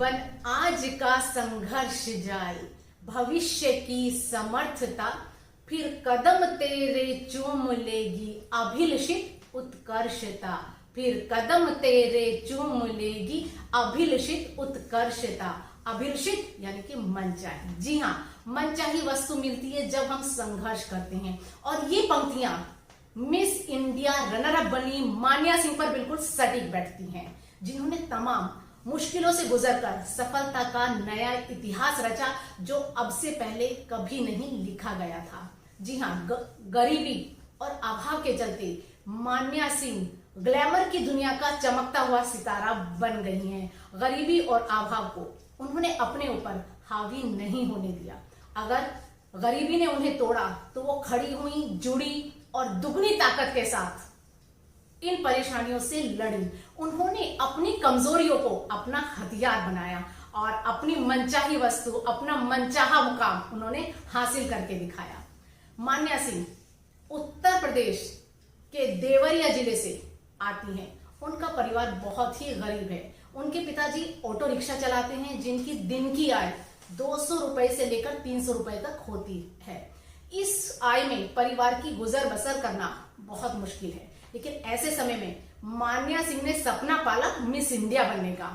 बन आज का संघर्ष जाल, भविष्य की समर्थता, फिर कदम तेरे चूम लेगी अभिलषित उत्कर्षता, फिर कदम तेरे चूम लेगी अभिलषित उत्कर्षता। अभिलषित यानी कि मनचाही। जी हाँ, मनचाही वस्तु मिलती है जब हम संघर्ष करते हैं। और ये पंक्तियां मिस इंडिया रनर अप बनी मान्या सिंह पर बिल्कुल सटीक बैठती हैं, जिन्होंने तमाम मुश्किलों से गुजरकर सफलता का नया इतिहास रचा जो अब से पहले कभी नहीं लिखा गया था। जी हाँ, गरीबी और अभाव के चलते मान्या सिंह ग्लैमर की दुनिया का चमकता हुआ सितारा बन गई हैं। गरीबी और अभाव को उन्होंने अपने ऊपर हावी नहीं होने दिया। अगर गरीबी ने उन्हें तोड़ा तो वो खड़ी हुई, जुड़ी और दुगनी ताकत के साथ इन परेशानियों से लड़ी। उन्होंने अपनी कमजोरियों को अपना हथियार बनाया और अपनी मनचाही वस्तु, अपना मनचाहा मुकाम उन्होंने हासिल करके दिखाया। मान्या सिंह उत्तर प्रदेश के देवरिया जिले से आती हैं। उनका परिवार बहुत ही गरीब है। उनके पिताजी ऑटो रिक्शा चलाते हैं, जिनकी दिन की आय 200 रुपए से लेकर 300 रुपए तक होती है। इस आय में परिवार की गुजर बसर करना बहुत मुश्किल है, लेकिन ऐसे समय में मान्या सिंह ने सपना पाला मिस इंडिया बनने का।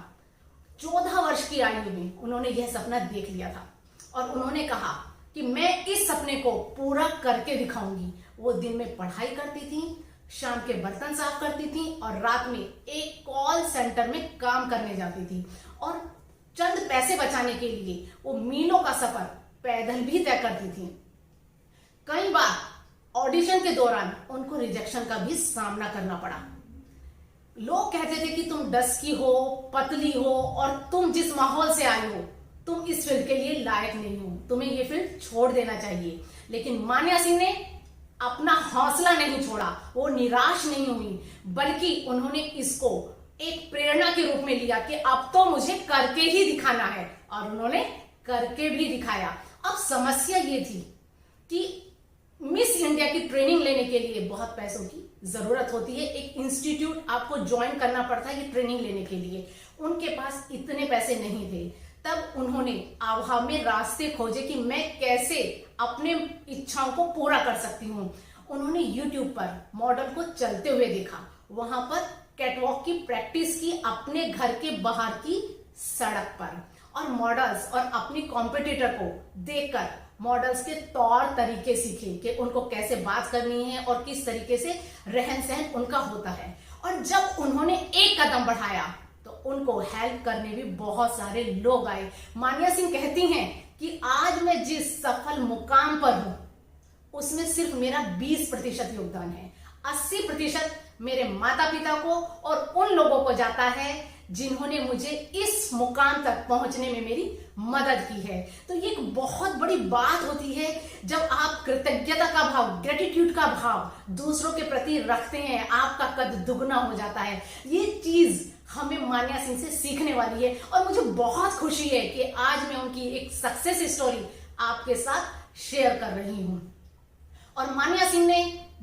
14 वर्ष की आयु में उन्होंने यह सपना देख लिया था और उन्होंने कहा कि मैं इस सपने को पूरा करके दिखाऊंगी। वो दिन में पढ़ाई करती थी, शाम के बर्तन साफ करती थी और रात में एक कॉल सेंटर में काम करने जाती थी। और चंद पैसे बचाने के लिए वो मीलों का सफर पैदल भी तय करती थी। कई बार ऑडिशन के दौरान उनको रिजेक्शन का भी सामना करना पड़ा। लोग कहते थे कि तुम डस्की हो, पतली हो और तुम जिस माहौल से आई हो, तुम इस फील्ड के लिए लायक नहीं हो, तुम्हें ये फील्ड छोड़ देना चाहिए। लेकिन मान्या सिंह ने अपना हौसला नहीं छोड़ा, वो निराश नहीं हुई, बल्कि उन्होंने इसको एक प्रेरणा के रूप में लिया कि अब तो मुझे करके ही दिखाना है, और उन्होंने करके भी दिखाया। अब समस्या ये थी कि मिस इंडिया की ट्रेनिंग लेने के लिए बहुत पैसों की जरूरत होती है। एक इंस्टीट्यूट आपको ज्वाइन करना पड़ता है ट्रेनिंग लेने के लिए। उनके पास इतने पैसे नहीं थे। तब उन्होंने अभाव में रास्ते खोजे कि मैं कैसे अपने इच्छाओं को पूरा कर सकती हूँ। उन्होंने YouTube पर मॉडल को चलते हुए देखा, वहां पर कैटवॉक की प्रैक्टिस की अपने घर के बाहर की सड़क पर, और मॉडल्स और अपनी कॉम्पिटिटर को देखकर मॉडल्स के तौर तरीके सीखे कि उनको कैसे बात करनी है और किस तरीके से रहन सहन उनका होता है। और जब उन्होंने एक कदम बढ़ाया तो उनको हेल्प करने भी बहुत सारे लोग आए। मान्या सिंह कहती हैं कि आज मैं जिस सफल मुकाम पर हूं उसमें सिर्फ मेरा 20% योगदान है। 80% मेरे माता पिता को और उन लोगों को जाता है जिन्होंने मुझे इस मुकाम तक पहुंचने में मेरी मदद की है। तो ये एक बहुत बड़ी बात होती है जब आप कृतज्ञता का भाव, ग्रेटिट्यूड का भाव दूसरों के प्रति रखते हैं, आपका कद दुगना हो जाता है। ये चीज हमें मान्या सिंह से सीखने वाली है और मुझे बहुत खुशी है कि आज मैं उनकी एक सक्सेस स्टोरी आपके साथ शेयर कर रही हूं। और मान्या सिंह ने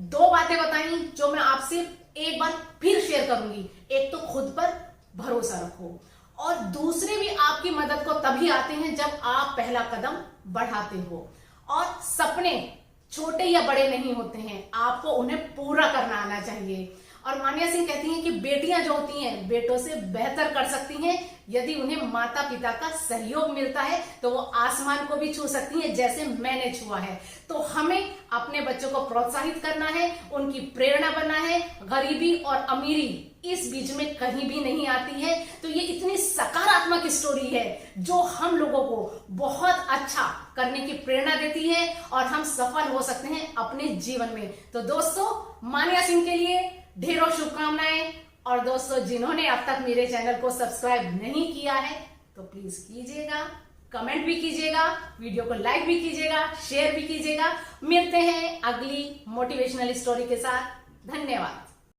2 बातें बताई जो मैं आपसे एक बार फिर शेयर करूंगी। एक तो खुद पर भरोसा रखो, और दूसरे भी आपकी मदद को तभी आते हैं जब आप पहला कदम बढ़ाते हो। और सपने छोटे या बड़े नहीं होते हैं, आपको उन्हें पूरा करना आना चाहिए। और मान्या सिंह कहती हैं कि बेटियां जो होती हैं बेटों से बेहतर कर सकती हैं। यदि उन्हें माता पिता का सहयोग मिलता है तो वो आसमान को भी छू सकती हैं, जैसे मैंने छुआ है। तो हमें अपने बच्चों को प्रोत्साहित करना है, उनकी प्रेरणा बनना है। गरीबी और अमीरी इस बीच में कहीं भी नहीं आती है। तो ये इतनी सकारात्मक स्टोरी है जो हम लोगों को बहुत अच्छा करने की प्रेरणा देती है और हम सफल हो सकते हैं अपने जीवन में। तो दोस्तों, मान्या सिंह के लिए ढेरों शुभकामनाएं। और दोस्तों, जिन्होंने अब तक मेरे चैनल को सब्सक्राइब नहीं किया है तो प्लीज कीजिएगा, कमेंट भी कीजिएगा, वीडियो को लाइक भी कीजिएगा, शेयर भी कीजिएगा। मिलते हैं अगली मोटिवेशनल स्टोरी के साथ। धन्यवाद।